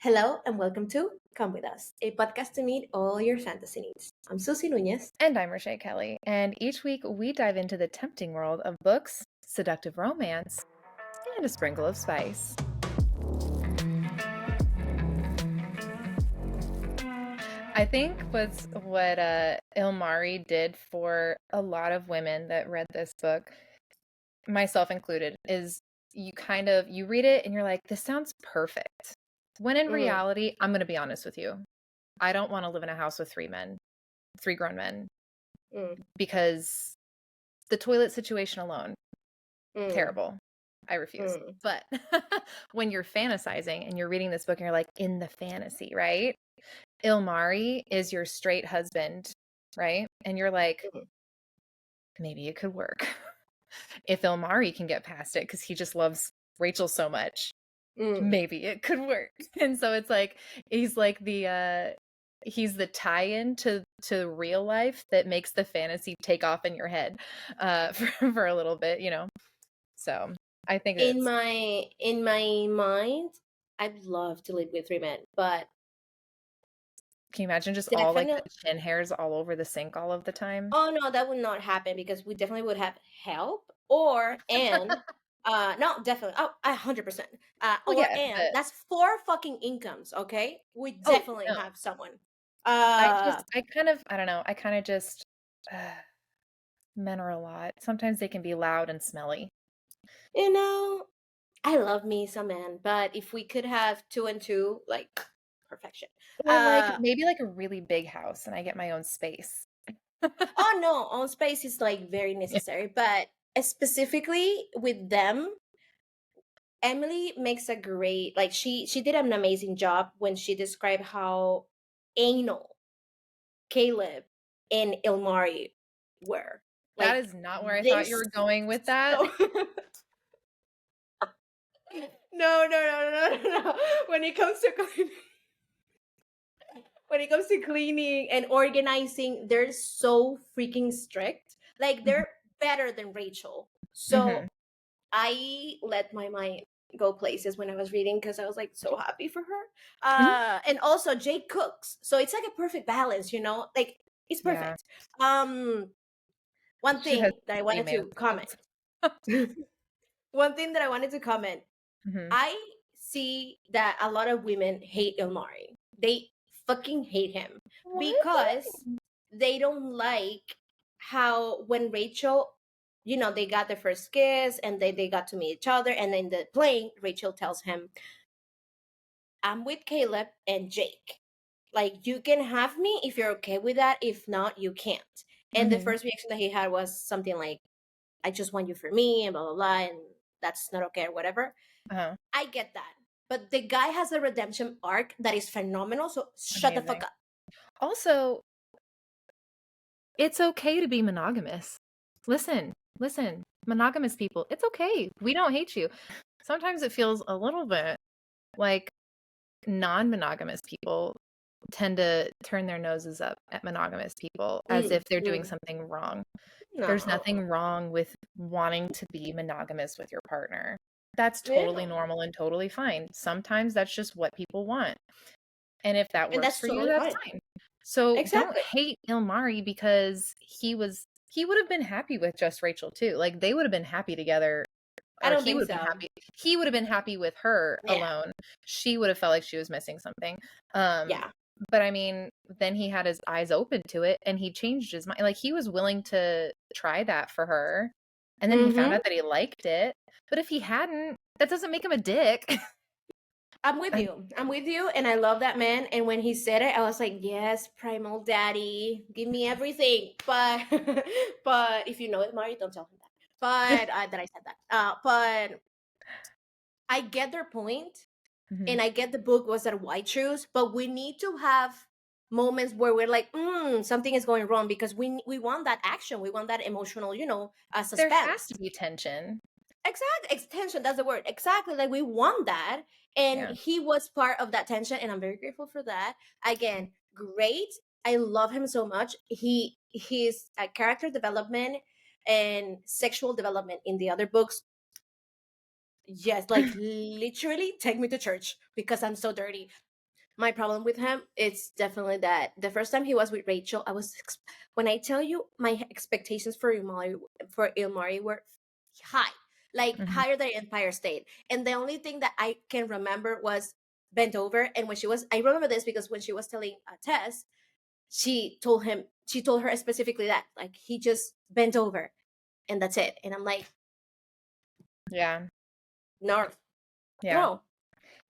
Hello and welcome to Come With Us, a podcast to meet all your fantasy needs. I'm Sussy Nunez. And I'm Reshea Kelly, and each week we dive into the tempting world of books, seductive romance, and a sprinkle of spice. I think what Ilmari did for a lot of women that read this book, myself included, is you read it and you're like, this sounds perfect. When in reality, I'm going to be honest with you, I don't want to live in a house with three grown men, because the toilet situation alone, terrible. I refuse. But when you're fantasizing and you're reading this book and you're like in the fantasy, right? Ilmari is your straight husband, right? And you're like, maybe it could work. If Ilmari can get past it because he just loves Rachel so much, maybe it could work. And so it's like he's the tie-in to real life that makes the fantasy take off in your head for a little bit, So I think in my mind, I'd love to live with three men, but can you imagine just all like the chin hairs all over the sink all of the time? Oh no, that would not happen because we definitely would have help no, definitely. Oh, 100%. That's 4 fucking incomes, okay? We definitely have someone. I don't know. Men are a lot. Sometimes they can be loud and smelly. I love me some men, but if we could have 2 and 2, like perfection. Or maybe like a really big house and I get my own space. Oh no, own space is like very necessary, but specifically with them, Emily makes a great, like she did an amazing job when she described how anal Caleb and Ilmari were. That is not where I thought you were going with that. No. When it comes to cleaning and organizing, they're so freaking strict. Like they're better than Rachel. So I let my mind go places when I was reading because I was like so happy for her. And also Jake cooks, so it's like a perfect balance, like it's perfect. One thing that I wanted to comment. One thing that I wanted to comment. I see that a lot of women hate Ilmari. They fucking hate him because they don't like how when Rachel, they got their first kiss and they got to meet each other, and then the plane, Rachel tells him, I'm with Caleb and Jake. Like, you can have me if you're okay with that. If not, you can't. And the first reaction that he had was something like, I just want you for me and blah, blah, blah, and that's not okay or whatever. I get that. But the guy has a redemption arc that is phenomenal, so shut the fuck up. Also, it's okay to be monogamous. Listen, monogamous people, it's okay. We don't hate you. Sometimes it feels a little bit like non-monogamous people tend to turn their noses up at monogamous people as if they're doing something wrong. No. There's nothing wrong with wanting to be monogamous with your partner. That's totally normal and totally fine. Sometimes that's just what people want. And if that works for you, that's fine. So don't hate Ilmari because he would have been happy with just Rachel too. Like they would have been happy together. I don't think so. He would have been happy with her alone. She would have felt like she was missing something. But I mean, then he had his eyes open to it and he changed his mind. Like he was willing to try that for her. And then he found out that he liked it. But if he hadn't, that doesn't make him a dick. I'm with you. And I love that man. And when he said it, I was like, yes, primal daddy, give me everything. But if you know it, Mari, don't tell him that. But that I said that. But I get their point. And I get the book was that white shoes, but we need to have moments where we're like, something is going wrong because we want that action. We want that emotional, suspense. There has to be tension. Exactly. Tension, that's the word. Exactly. Like we want that. And he was part of that tension. And I'm very grateful for that. Again, great. I love him so much. His character development and sexual development in the other books, yes, like literally take me to church because I'm so dirty. My problem with him, it's definitely that the first time he was with Rachel, when I tell you my expectations for Ilmari were high, like higher than Empire State. And the only thing that I can remember was bent over. And I remember this because when she was telling Tess, she told her specifically that, like, he just bent over and that's it. And I'm like, yeah, no, yeah. no.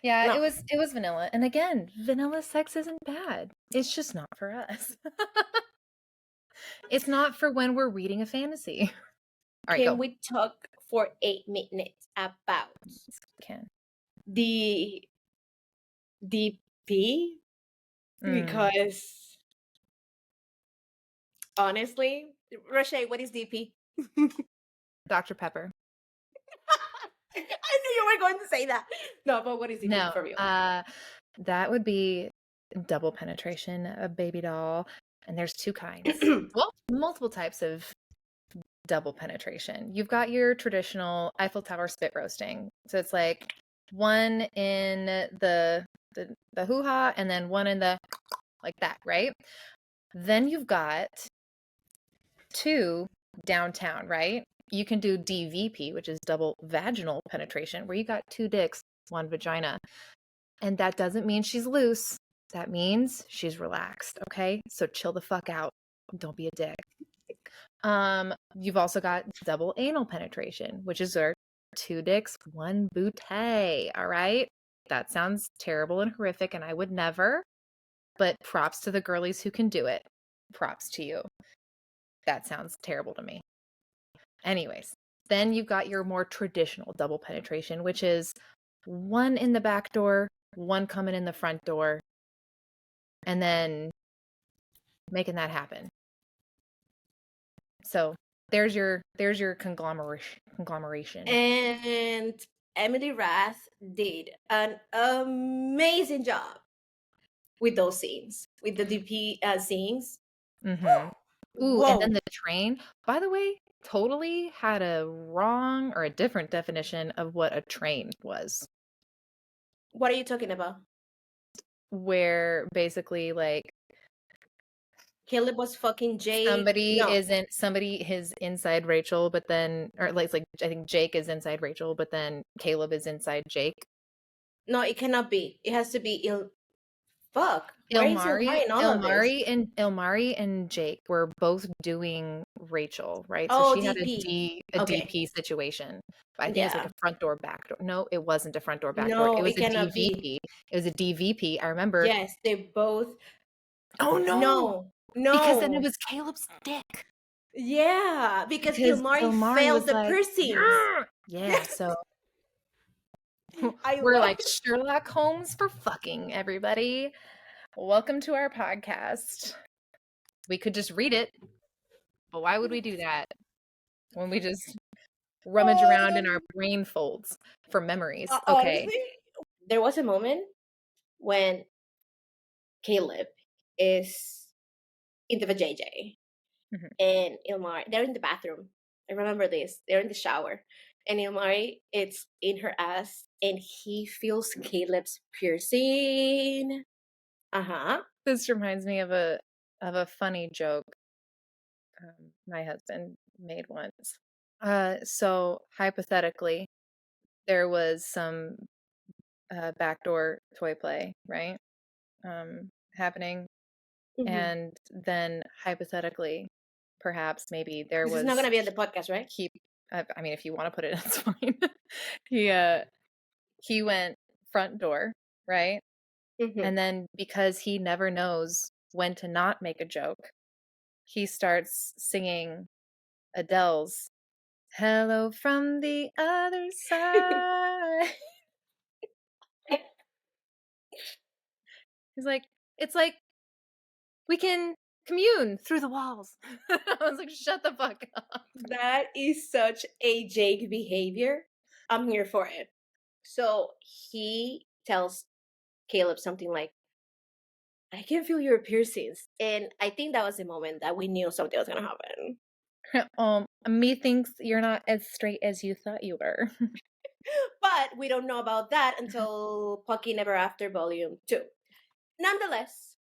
Yeah, No. it was vanilla. And again, vanilla sex isn't bad. It's just not for us. It's not for when we're reading a fantasy. All right, Can go. we talk for 8 minutes about Can. the DP? Because honestly, Reshea, what is DP? Dr. Pepper. I knew you were going to say that. No, but what is DP for real? That would be double penetration, a baby doll. And there's two kinds. Well, multiple types of double penetration. You've got your traditional Eiffel Tower spit roasting. So it's like one in the hoo-ha and then one in the like that, right? Then you've got two downtown, right? You can do DVP, which is double vaginal penetration, where you got two dicks, one vagina. And that doesn't mean she's loose. That means she's relaxed, okay? So chill the fuck out. Don't be a dick. You've also got double anal penetration, which is our two dicks, one bootay, all right? That sounds terrible and horrific, and I would never, but props to the girlies who can do it. Props to you. That sounds terrible to me. Anyways, then you've got your more traditional double penetration, which is one in the back door, one coming in the front door, and then making that happen. So there's your conglomeration. And Emily Rath did an amazing job with those scenes, with the DP scenes. Ooh, and then the train, by the way, totally had a wrong or a different definition of what a train was. What are you talking about? Where basically, like, Caleb was fucking Jake. Somebody is inside Rachel, but then, or like, it's like, I think Jake is inside Rachel, but then Caleb is inside Jake. No, it cannot be. It has to be Fuck. Where is Ilmari in all of this? Ilmari and Jake were both doing Rachel, right? Oh, so she DP. had a DP situation. I think it's like a front door, back door. No, it wasn't a front door, back door. It was a DVP. It was a DVP. I remember. Yes, they both. Oh no. No. Because then it was Caleb's dick. Yeah, because Ilmari failed the piercings. Yeah, so we're like Sherlock Holmes for fucking, everybody. Welcome to our podcast. We could just read it, but why would we do that when we just rummage around in our brain folds for memories? Okay. Honestly, there was a moment when Caleb is in the vajayjay and Ilmari, they're in the bathroom. I remember this. They're in the shower. And Ilmari, it's in her ass, and he feels Caleb's piercing. This reminds me of a funny joke my husband made once. So hypothetically, there was some backdoor toy play, right? Happening, and then hypothetically, perhaps maybe there was. This is not gonna be on the podcast, right? I mean, if you want to put it, it's fine. He went front door, right? And then because he never knows when to not make a joke, he starts singing Adele's "Hello from the Other Side." He's like, it's like we can commune through the walls. I was like, shut the fuck up. That is such a Jake behavior. I'm here for it. So he tells Caleb something like, I can feel your piercings. And I think that was the moment that we knew something was going to happen. Me thinks you're not as straight as you thought you were. But we don't know about that until Fucking Ever After Volume 2. Nonetheless,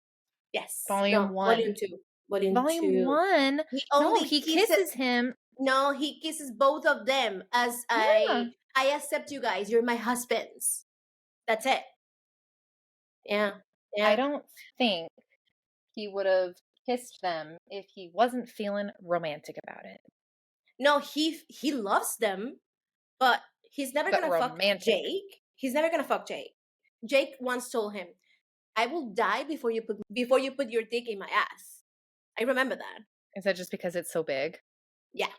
yes. Volume No, 1. volume 2. Volume Volume 2. 1? He No, only he kisses him. No, he kisses both of them as Yeah. I accept you guys. You're my husbands. That's it. Yeah. I Yeah. don't think he would have kissed them if he wasn't feeling romantic about it. No, he loves them, but he's never But gonna fuck romantic. Jake. He's never gonna fuck Jake. Jake once told him, "I will die before you put your dick in my ass." I remember that. Is that just because it's so big? Yeah.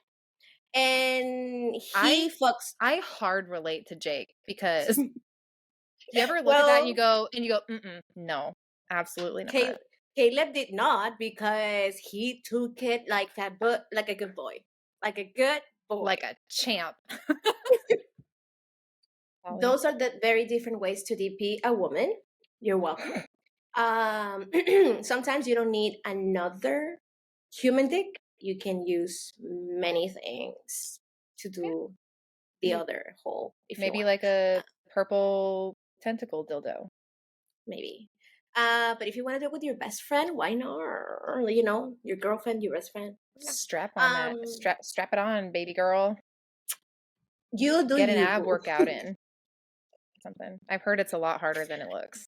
And he I fucks. hard relate to Jake because you ever look Well, at that and you go, no, absolutely not. Caleb did not, because he took it like that, but like a good boy. Like a good boy. Like a champ. Those are the very different ways to DP a woman. You're welcome. Sometimes you don't need another human dick. You can use many things to do the other hole. If Maybe you want. like a purple tentacle dildo. Maybe. But if you want to do it with your best friend, why not? You know, your girlfriend, your best friend. Strap on that. Strap it on, baby girl. You do. Get an ab workout in. Something. I've heard it's a lot harder than it looks.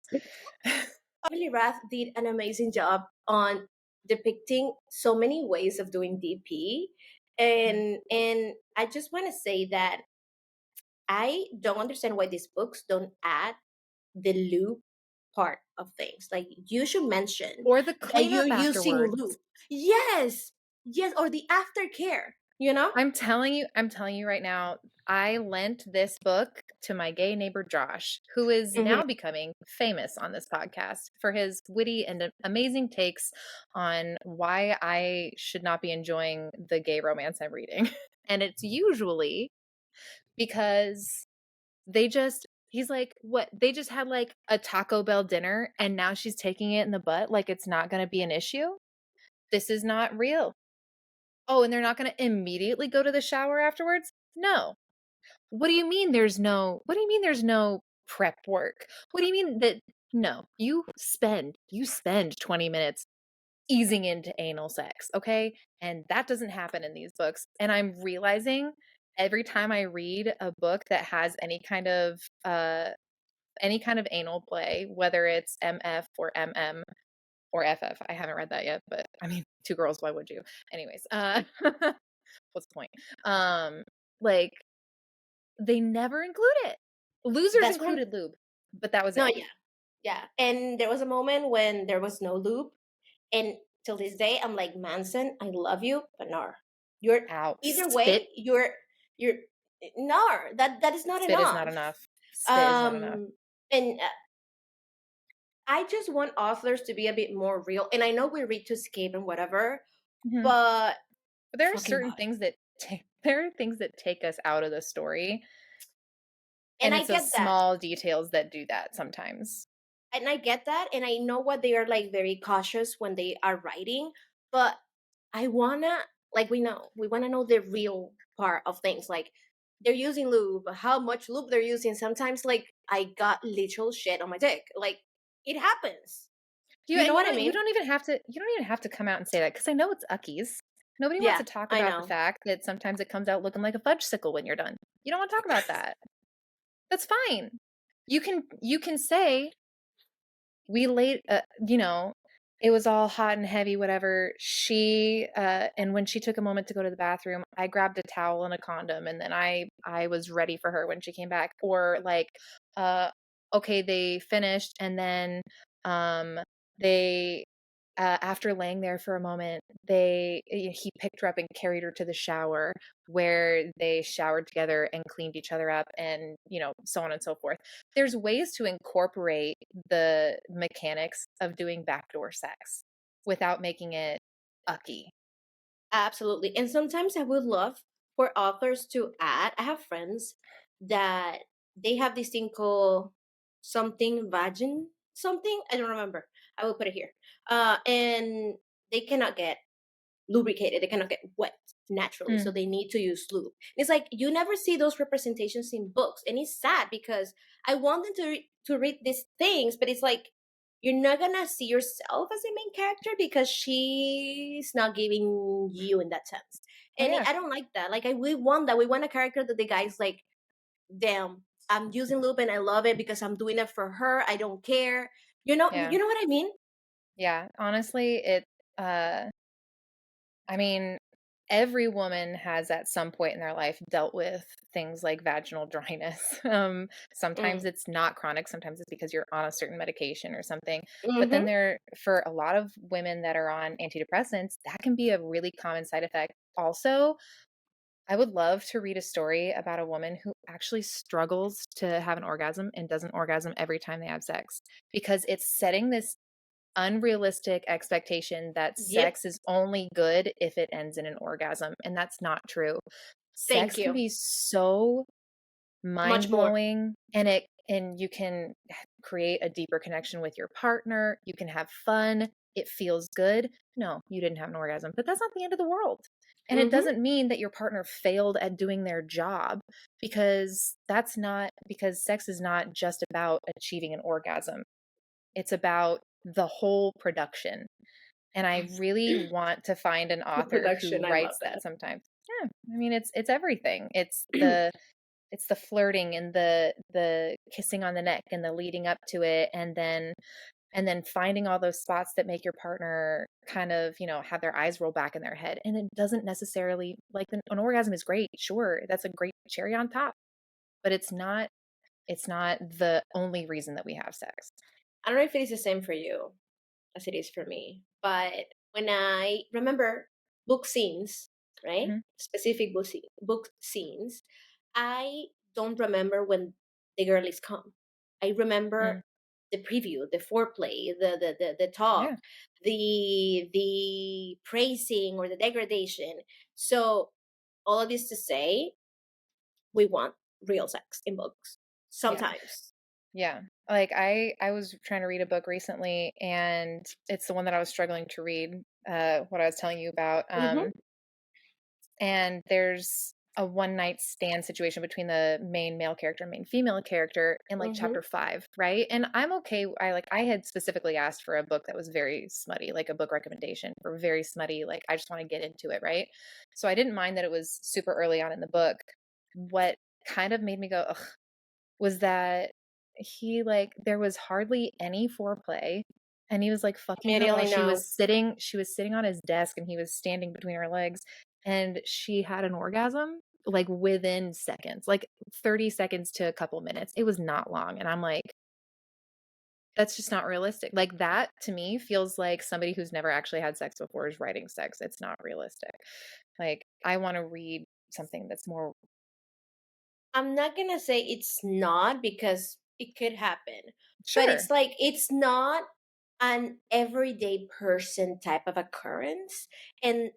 Emily Rath did an amazing job on depicting so many ways of doing DP, and I just want to say that I don't understand why these books don't add the lube part of things. Like, you should mention or the that you're using afterwards. lube. Yes, or the aftercare. You know, I'm telling you right now, I lent this book to my gay neighbor Josh, who is now becoming famous on this podcast for his witty and amazing takes on why I should not be enjoying the gay romance I'm reading. And it's usually because he's like, what? They just had like a Taco Bell dinner and now she's taking it in the butt like it's not going to be an issue. This is not real. Oh, and they're not going to immediately go to the shower afterwards? No. What do you mean there's no prep work? What do you mean that no, you spend 20 minutes easing into anal sex, okay? And that doesn't happen in these books. And I'm realizing every time I read a book that has any kind of anal play, whether it's MF or MM or FF. I haven't read that yet, but I mean, two girls, why would you? Anyways, what's the point? Like, they never include it. Losers included lube, but that was it. Yeah. And there was a moment when there was no lube, and till this day, I'm like, Manson, I love you, but no, you're either way. You're no, that is not enough. Spit is not enough. Spit is not enough. And I just want authors to be a bit more real. And I know we read to escape and whatever, but there are certain things that take us out of the story. And it's those small details that do that sometimes. And I get that. And I know what they are like very cautious when they are writing. But I wanna, like, we wanna know the real part of things. Like, they're using lube, how much lube they're using. Sometimes, like, I got literal shit on my dick. Like, it happens. You know what I mean? You don't even have to come out and say that, because I know it's uckies. Nobody wants to talk about the fact that sometimes it comes out looking like a fudge sickle when you're done. You don't want to talk about that. That's fine. You can say, we laid, it was all hot and heavy, whatever. She, and when she took a moment to go to the bathroom, I grabbed a towel and a condom, and then I was ready for her when she came back. Or like, okay, they finished, and then, they, after laying there for a moment, he picked her up and carried her to the shower, where they showered together and cleaned each other up, and so on and so forth. There's ways to incorporate the mechanics of doing backdoor sex without making it ucky. Absolutely. And sometimes I would love for authors to add. I have friends that they have this thing called something vagin something. I don't remember. I will put it here. And they cannot get lubricated. They cannot get wet naturally. So they need to use lube. And it's like, you never see those representations in books. And it's sad, because I want them to read these things, but it's like, you're not gonna see yourself as the main character because she's not giving you in that sense. Oh And yeah. I don't like that. Like we want that. We want a character that the guy's like, damn, I'm using lube and I love it because I'm doing it for her. I don't care. Yeah. You know what I mean? Yeah. Honestly, I mean, every woman has at some point in their life dealt with things like vaginal dryness. Sometimes Mm. it's not chronic, sometimes it's because you're on a certain medication or something. But then Mm-hmm. for a lot of women that are on antidepressants, that can be a really common side effect. Also, I would love to read a story about a woman who actually struggles to have an orgasm and doesn't orgasm every time they have sex because it's setting this unrealistic expectation that Yep. sex is only good if it ends in an orgasm, and that's not true. Thank Sex can you. be so Much more. mind-blowing, and you can create a deeper connection with your partner, you can have fun, it feels good. No, you didn't have an orgasm, but that's not the end of the world. And it Mm-hmm. doesn't mean that your partner failed at doing their job because sex is not just about achieving an orgasm. It's about the whole production. And I really want to find an The author production, who I love writes that sometimes. Yeah. I mean it's everything. It's the flirting and the kissing on the neck and the leading up to it and then finding all those spots that make your partner kind of, have their eyes roll back in their head. And it doesn't necessarily like an orgasm is great. Sure, that's a great cherry on top, but it's not the only reason that we have sex. I don't know if it is the same for you as it is for me, but when I remember book scenes, right? Mhm. Specific book scenes, I don't remember when the girlies come. I remember Mm. the preview, the foreplay, the talk, Yeah. the praising or the degradation. So all of this to say, we want real sex in books Yeah. sometimes. Yeah. Like I was trying to read a book recently and it's the one that I was struggling to read, what I was telling you about. Mm-hmm, And there's a one night stand situation between the main male character and main female character in like mm-hmm. chapter 5, right? And I'm okay. I had specifically asked for a book that was very smutty, like a book recommendation for very smutty, like I just want to get into it, right? So I didn't mind that it was super early on in the book. What kind of made me go, ugh, was that there was hardly any foreplay and he was like fucking her while Immediately no. she was sitting on his desk and he was standing between her legs and she had an orgasm like within seconds, like 30 seconds to a couple minutes. It was not long. And I'm like, that's just not realistic. Like that to me feels like somebody who's never actually had sex before is writing sex. It's not realistic. Like I want to read something that's more I'm not gonna say it's not because it could happen, but sure. it's like it's not an everyday person type of occurrence, and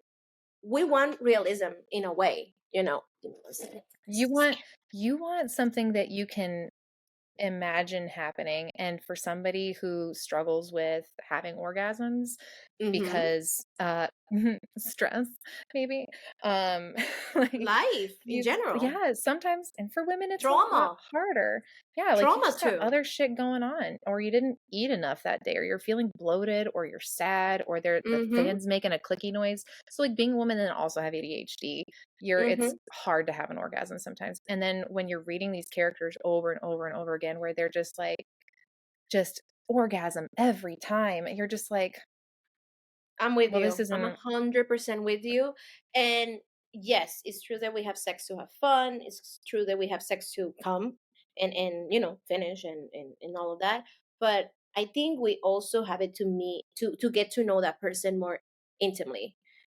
we want realism in a way, you know. You want you want something that you can imagine happening, and for somebody who struggles with having orgasms Mm-hmm. because stress maybe like Life in you general, yeah, sometimes, and for women it's a lot trauma, harder. Yeah, like you trauma just got too. other shit going on or you didn't eat enough that day or you're feeling bloated or you're sad or the Mm-hmm. fan's making a clicky noise. So like being a woman and also have ADHD, it's Mm-hmm. hard to have an orgasm sometimes. And then when you're reading these characters over and over and over again where they're just orgasm every time, you're just like, I'm with well, this you. I'm isn't 100% with you. And yes, it's true that we have sex to have fun. It's true that we have sex to come and finish and all of that. But I think we also have it to meet to get to know that person more intimately,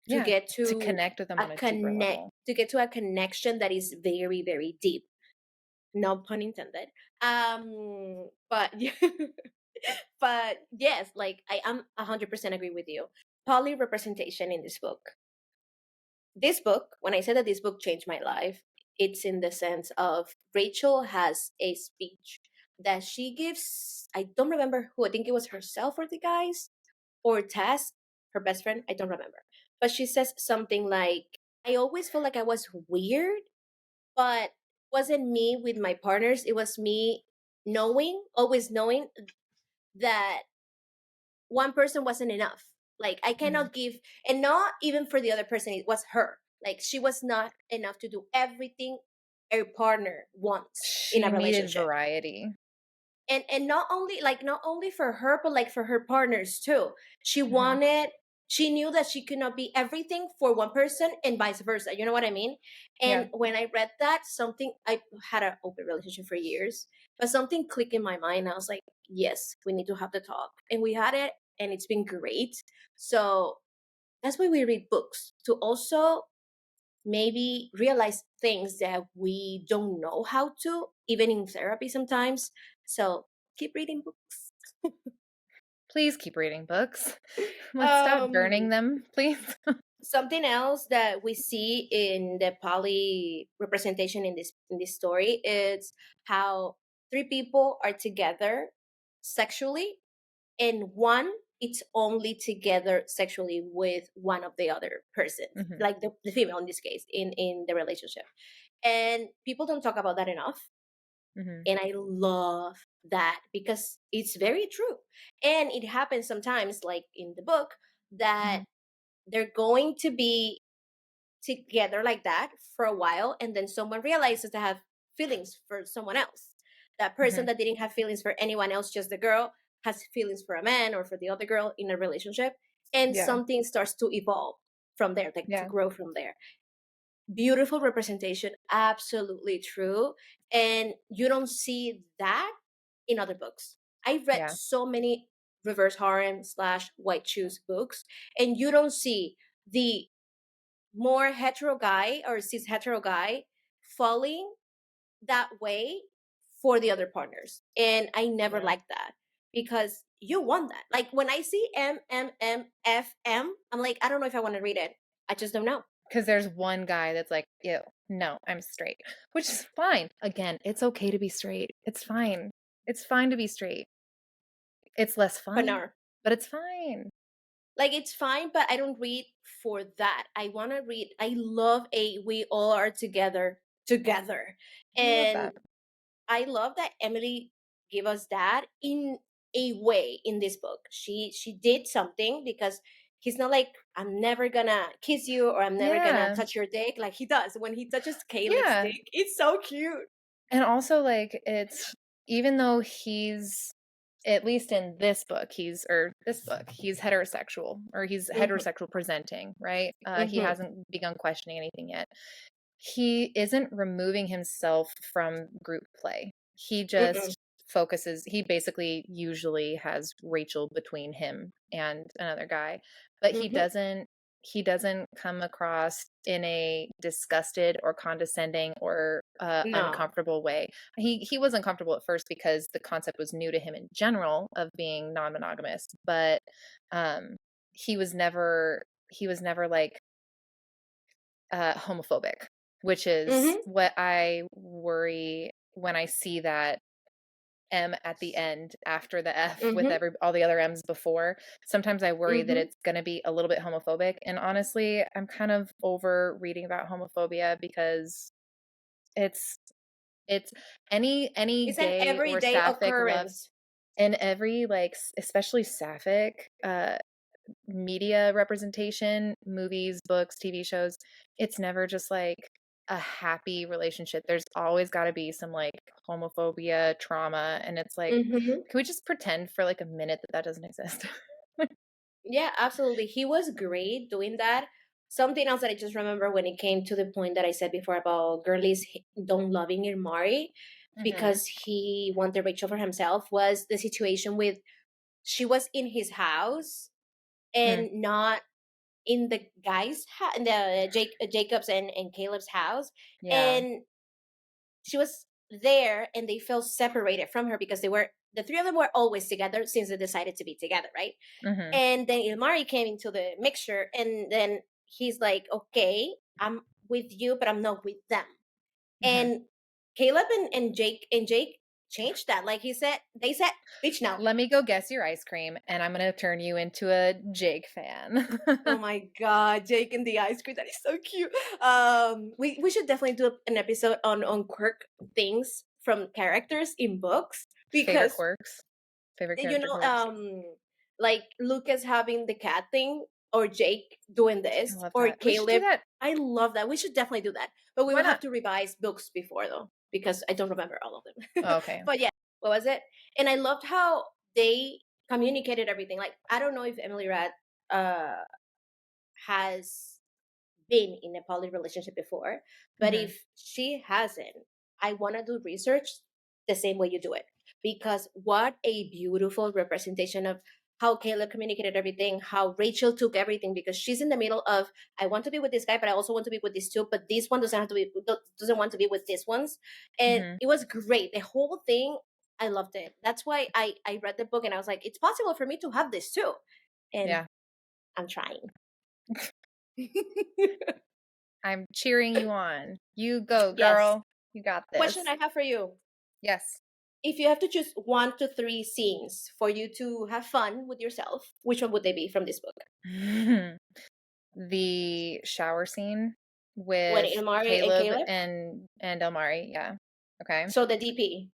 to yeah, get to to connect with them on a deeper level. a connection that is very, very deep. No pun intended. But but yes, like I am 100% agree with you. Poly representation in this book. This book, when I say that this book changed my life, it's in the sense of Rachel has a speech that she gives. I don't remember who. I think it was herself or the guys or Tess, her best friend. I don't remember, but she says something like, "I always felt like I was weird, but wasn't me with my partners. It was me always knowing that." one person wasn't enough. Like, I cannot give, and not even for the other person, it was her. Like, she was not enough to do everything a partner wants in She a needed relationship. variety. And not only for her, but like for her partners too. She wanted, she knew that she could not be everything for one person and vice versa. You know what I mean? And when I read that, something, I had an open relationship for years, but something clicked in my mind. I was like, yes, we need to have the talk. And we had it, and it's been great. So that's why we read books, to also maybe realize things that we don't know how to, even in therapy sometimes. So keep reading books. Please keep reading books. Let's stop burning them, please. Something else that we see in the poly representation in this story is how three people are together sexually, and one, it's only together sexually with one of the other persons, like the female in this case, in the relationship. And people don't talk about that enough. And I love that, because it's very true. And it happens sometimes, like in the book, that they're going to be together like that for a while, and then someone realizes they have feelings for someone else. That person that didn't have feelings for anyone else, just the girl, has feelings for a man or for the other girl in a relationship, and something starts to evolve from there, like to grow from there. Beautiful representation, absolutely true. And you don't see that in other books. I read so many reverse harem / white shoes books, and you don't see the more hetero guy or cis hetero guy falling that way for the other partners. And I never liked that, because you want that. Like, when I see MMMFM, I'm like, I don't know if I want to read it. I just don't know. Because there's one guy that's like, ew, no, I'm straight, which is fine. Again, it's okay to be straight. It's fine. It's fine to be straight. It's less fun, but it's fine. Like, it's fine, but I don't read for that. I want to read, I love we all are together. And I love that Emily gave us that in a way in this book. She did something, because he's not like, I'm never gonna kiss you, or I'm never gonna touch your dick, like he does when he touches Caleb's dick. It's so cute. And also, like, it's, even though he's, at least in this book, he's heterosexual, or he's heterosexual presenting, right? He hasn't begun questioning anything yet. He isn't removing himself from group play. He just focuses, he basically usually has Rachel between him and another guy, but he doesn't come across in a disgusted or condescending or uncomfortable way. He was uncomfortable at first because the concept was new to him in general of being non-monogamous, but he was never like homophobic, which is what I worry when I see that M at the end after the F with all the other M's before. Sometimes I worry that it's going to be a little bit homophobic. And honestly, I'm kind of over reading about homophobia, because it's any It's gay an or everyday sapphic love, occurrence. and every, like, especially sapphic media representation, movies, books, TV shows, it's never just like a happy relationship. There's always got to be some like homophobia, trauma, and it's like, can we just pretend for like a minute that doesn't exist? Yeah, absolutely. He was great doing that. Something else that I just remember when it came to the point that I said before about girlies don't loving Ilmari because he wanted Rachel for himself was the situation with, she was in his house and not in the guy's in the Jacob's and Caleb's house. And she was there, and they felt separated from her because the three of them were always together since they decided to be together, right? And then Ilmari came into the mixture, and then he's like, okay, I'm with you, but I'm not with them. And Caleb and Jake changed that. Like they said, bitch, now. Let me go guess your ice cream, and I'm gonna turn you into a Jake fan. Oh my god, Jake and the ice cream, that is so cute. We should definitely do an episode on quirk things from characters in books, because favorite character quirks. like Lucas having the cat thing, or Jake doing this, I love or that. We should do Caleb. that. I love that. We should definitely do that, but we Why will have not? to revise books before though, because I don't remember all of them. Oh, okay. But yeah, what was it? And I loved how they communicated everything. Like, I don't know if Emily Rath has been in a poly relationship before, but Mm-hmm. if she hasn't, I want to do research the same way you do it, because what a beautiful representation of how Caleb communicated everything, how Rachel took everything, because she's in the middle of, I want to be with this guy, but I also want to be with these two, but this one doesn't want to be with this ones. And Mm-hmm. it was great. The whole thing, I loved it. That's why I read the book and I was like, it's possible for me to have this too. And Yeah. I'm trying. I'm cheering you on. You go, Yes. girl. You got this. Question I have for you. Yes. If you have to choose 1 to 3 scenes for you to have fun with yourself, which one would they be from this book? The shower scene When with Ilmari and Caleb Caleb? and Elmari. Yeah. Okay. So the DP.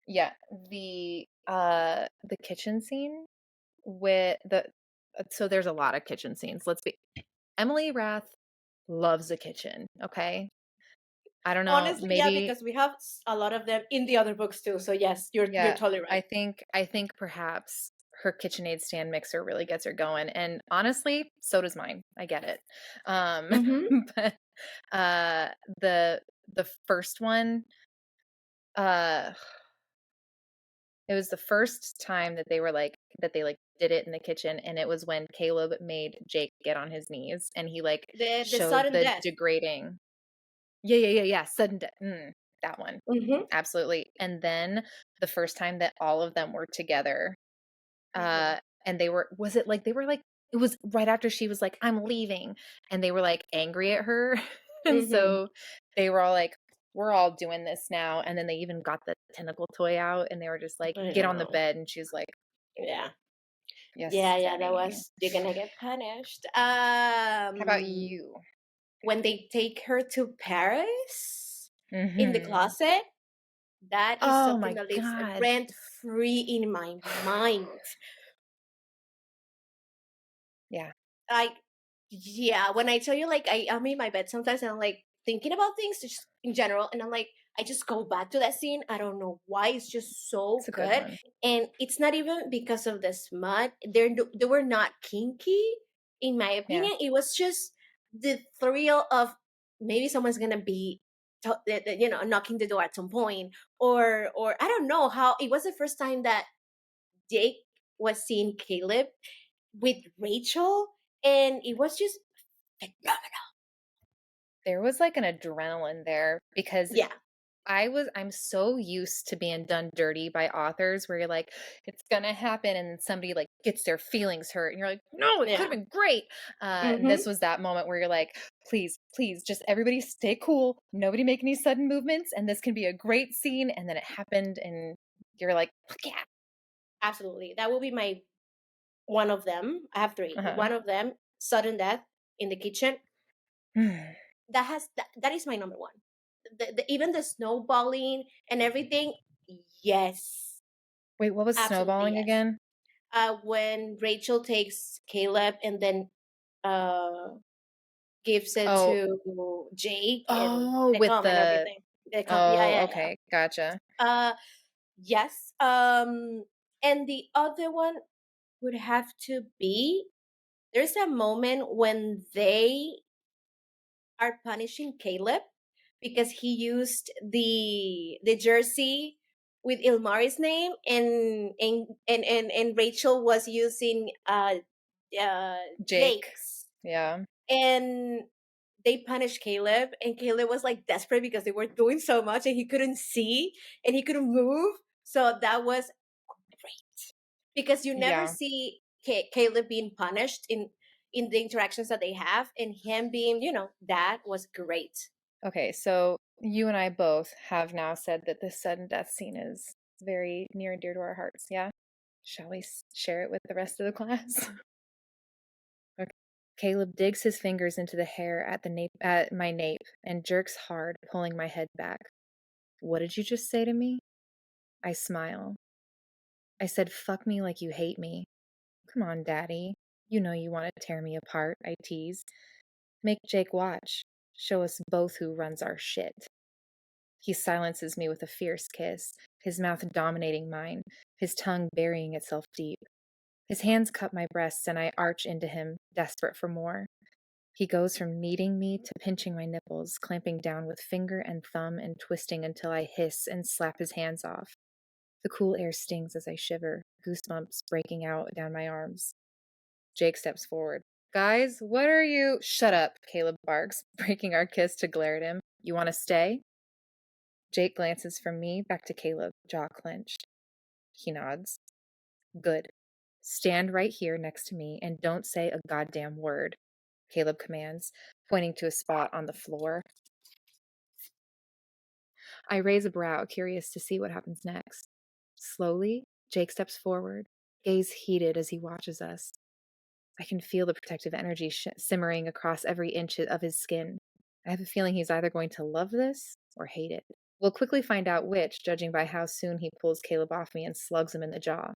Yeah. The kitchen scene with the so there's a lot of kitchen scenes. Emily Rath loves the kitchen. Okay. I don't know. Honestly, yeah, Maybe because we have a lot of them in the other books too. So yes, you're yeah. totally right. I think perhaps her KitchenAid stand mixer really gets her going. And honestly, so does mine. I get it. Mm-hmm. But uh the first one, uh it was the first time that they did it in the kitchen, and it was when Caleb made Jake get on his knees and he like The showed sudden the death. degrading. Yeah. Sudden death. That one. Mm-hmm. Absolutely. And then the first time that all of them were together, Mm-hmm. and it was right after she was like, I'm leaving, and they were like angry at her. And Mm-hmm. so they were all like, we're all doing this now. And then they even got the tentacle toy out and they were just like, I get on the know. bed. And she's like, Yeah. yes, Yeah, that daddy. was, you're gonna get punished. How about you? When they take her to Paris in the Mm-hmm. closet, that is Oh something my that lives God. rent free in my mind. Yeah. Like, yeah, when I tell you, like, I'm in my bed sometimes and I'm like thinking about things just in general, and I'm like, I just go back to that scene. I don't know why. It's just so It's a good good. one. And it's not even because of the smut. They were not kinky, in my Yeah. opinion. It was just the thrill of maybe someone's gonna be knocking the door at some point, or I don't know how. It was the first time that Jake was seeing Caleb with Rachel, and it was just phenomenal. There was like an adrenaline there because Yeah. I'm so used to being done dirty by authors where you're like, it's gonna happen, and then somebody like gets their feelings hurt, and you're like, no, it could Yeah. have been great. And Mm-hmm. this was that moment where you're like, please, just everybody stay cool, nobody make any sudden movements, and this can be a great scene. And then it happened, and you're like, yeah. Absolutely. That will be my one of them. I have 3. Uh-huh. One of them, sudden death in the kitchen. That is my number one. Even the snowballing and everything. Yes. Wait, what was Absolutely snowballing yes. again? When Rachel takes Caleb and then uh gives it Oh, to Jake and oh, the with cum and the everything. oh, Yeah. okay, gotcha. Yes. And the other one would have to be, there's a moment when they are punishing Caleb because he used the jersey with Ilmari's name, and Rachel was using Jake. Jake's, Yeah. and they punished Caleb, and Caleb was like desperate because they were doing so much and he couldn't see and he couldn't move. So that was great because you never Yeah. see Caleb being punished in the interactions that they have, and him being, that was great. Okay, so you and I both have now said that this sudden death scene is very near and dear to our hearts. Yeah? Shall we share it with the rest of the class? Okay. Caleb digs his fingers into the hair at my nape and jerks hard, pulling my head back. What did you just say to me? I smile. I said, fuck me like you hate me. Come on, Daddy. You know you want to tear me apart, I tease. Make Jake watch. Show us both who runs our shit. He silences me with a fierce kiss, his mouth dominating mine, his tongue burying itself deep. His hands cup my breasts and I arch into him, desperate for more. He goes from kneading me to pinching my nipples, clamping down with finger and thumb and twisting until I hiss and slap his hands off. The cool air stings as I shiver, goosebumps breaking out down my arms. Jake steps forward. Guys, what are you? Shut up, Caleb barks, breaking our kiss to glare at him. You want to stay? Jake glances from me back to Caleb, jaw clenched. He nods. Good. Stand right here next to me and don't say a goddamn word, Caleb commands, pointing to a spot on the floor. I raise a brow, curious to see what happens next. Slowly, Jake steps forward, gaze heated as he watches us. I can feel the protective energy simmering across every inch of his skin. I have a feeling he's either going to love this or hate it. We'll quickly find out which, judging by how soon he pulls Caleb off me and slugs him in the jaw.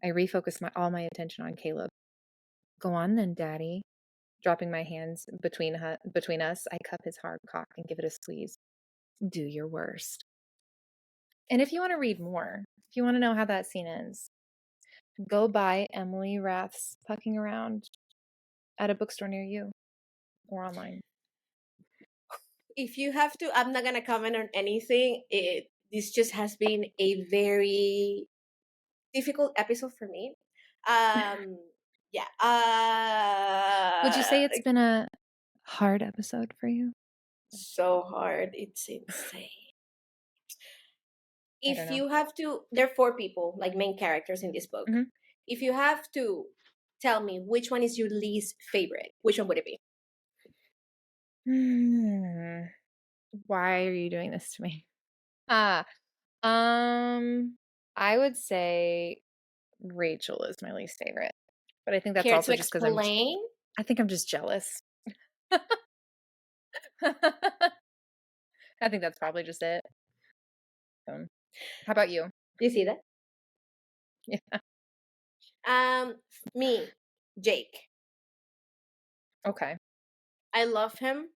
I refocus all my attention on Caleb. Go on then, Daddy. Dropping my hands between us, I cup his hard cock and give it a squeeze. Do your worst. And if you want to read more, if you want to know how that scene ends, go buy Emily Rath's Pucking Around at a bookstore near you or online. If you have to, I'm not going to comment on anything. This just has been a very difficult episode for me. Yeah. Would you say it's been a hard episode for you? So hard. It's insane. If you have to, there are 4 people, like main characters in this book. Mm-hmm. If you have to tell me which one is your least favorite, which one would it be? Why are you doing this to me? I would say Rachel is my least favorite, but I think that's also just because I think I'm just jealous. I think that's probably just it. How about you? Do you see that? Yeah. Me, Jake. Okay. I love him,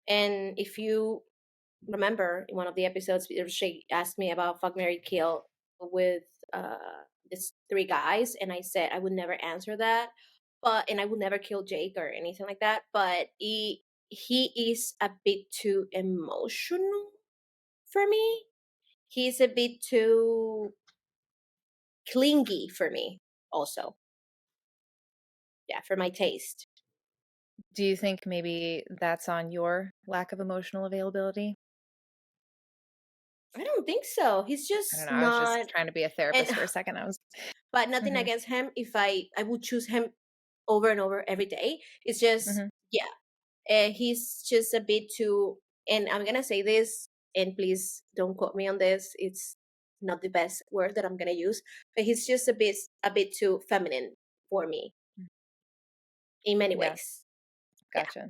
and if you remember in one of the episodes, she asked me about fuck, marry, kill with these 3 guys, and I said I would never answer that, and I would never kill Jake or anything like that. But he is a bit too emotional for me. He's a bit too clingy for me, also. Yeah, for my taste. Do you think maybe that's on your lack of emotional availability? I don't think so. He's just I don't know. I was just trying to be a therapist for a second. But nothing against him. If I would choose him over and over every day. It's just he's just a bit too. And I'm gonna say this, and please don't quote me on this. It's not the best word that I'm gonna use, but he's just a bit too feminine for me in many ways. Gotcha.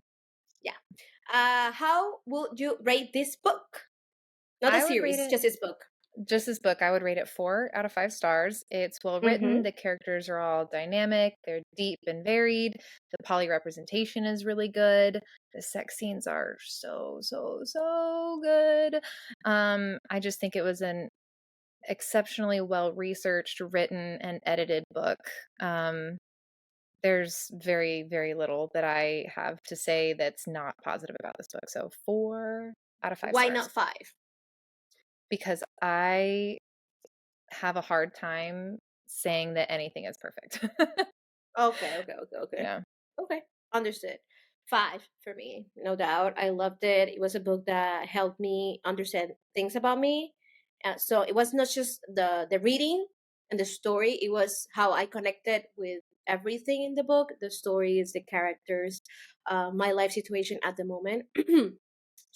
Yeah. How would you rate this book? Not the series, just this book. Just this book, I would rate it 4 out of 5 stars. It's well written. The characters are all dynamic. They're deep and varied. The poly representation is really good. The sex scenes are so good. I just think it was an exceptionally well researched, written, and edited book. There's very, very little that I have to say that's not positive about this book. So 4 out of 5 Why stars. Not 5? Because I have a hard time saying that anything is perfect. Okay. Yeah. Okay, understood. 5 for me, no doubt. I loved it. It was a book that helped me understand things about me. So it was not just the reading and the story. It was how I connected with everything in the book, the stories, the characters, my life situation at the moment.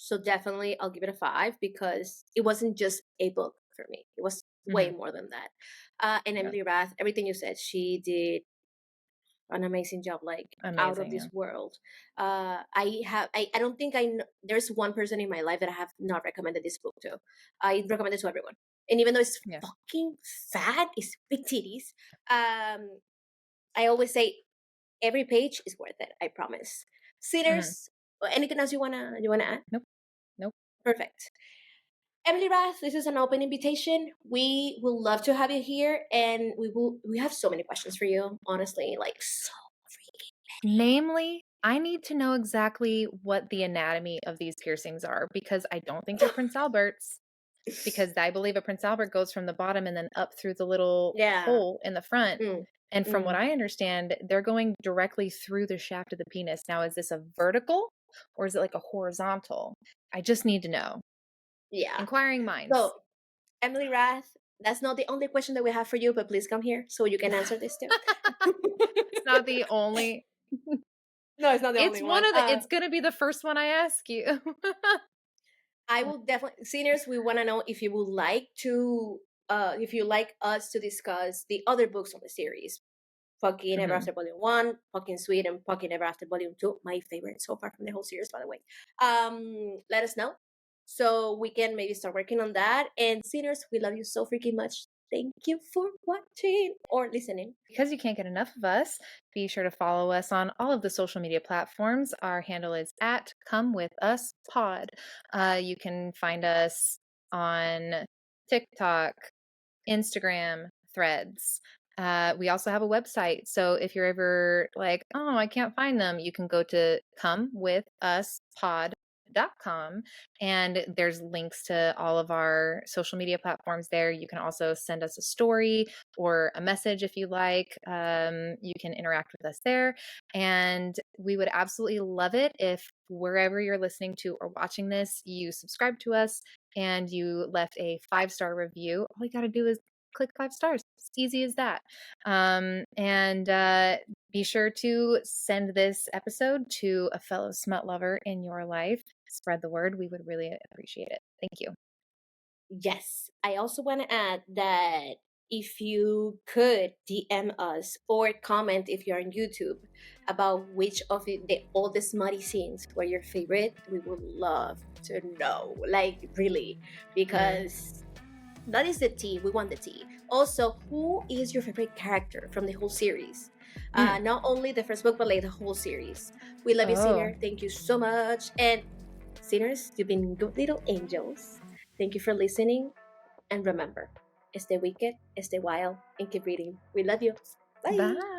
So definitely I'll give it a 5 because it wasn't just a book for me. It was way more than that. And Emily Rath, everything you said, she did an amazing job, like out of this world. I don't think there's one person in my life that I have not recommended this book to. I recommend it to everyone, and even though it's fucking fat, it's big titties. I I always say every page is worth it. I promise. Sinners, anything else you wanna add? Nope. Perfect. Emily Rath, this is an open invitation. We will love to have you here, and we have so many questions for you. Honestly, like so freaking. Namely, I need to know exactly what the anatomy of these piercings are, because I don't think they're Prince Albert's. Because I believe a Prince Albert goes from the bottom and then up through the little hole in the front. And from what I understand, they're going directly through the shaft of the penis. Now, is this a vertical or is it like a horizontal? I just need to know. Yeah. Inquiring minds. So, Emily Rath, that's not the only question that we have for you, but please come here so you can answer this too. It's not the only. No, it's not the only one. It's going to be the first one I ask you. I will definitely, seniors, we want to know if you would like to, if you like us to discuss the other books on the series. Fucking Ever After Volume 1, Fucking Sweet, and Fucking Ever After Volume 2. My favorite so far from the whole series, by the way. Let us know so we can maybe start working on that. And seniors, we love you so freaking much. Thank you for watching or listening. Because you can't get enough of us, be sure to follow us on all of the social media platforms. Our handle is @ComeWithUsPod. You can find us on TikTok, Instagram, Threads. We also have a website. So if you're ever like, oh, I can't find them, you can go to comewithuspod.com, and there's links to all of our social media platforms there. You can also send us a story or a message if you like. You can interact with us there, and we would absolutely love it if wherever you're listening to or watching this, you subscribe to us and you left a 5-star review. All you got to do is click 5 stars. It's easy as that. And be sure to send this episode to a fellow smut lover in your life. Spread the word. We would really appreciate it. Thank you. Yes. I also want to add that if you could DM us or comment if you're on YouTube about which of all the smutty scenes were your favorite, we would love to know. Like, really. Because that is the tea. We want the tea. Also, who is your favorite character from the whole series? Not only the first book, but like the whole series. We love you, Sinner. Thank you so much. And sinners, you've been good little angels. Thank you for listening. And remember, stay wicked, stay wild, and keep reading. We love you. Bye. Bye.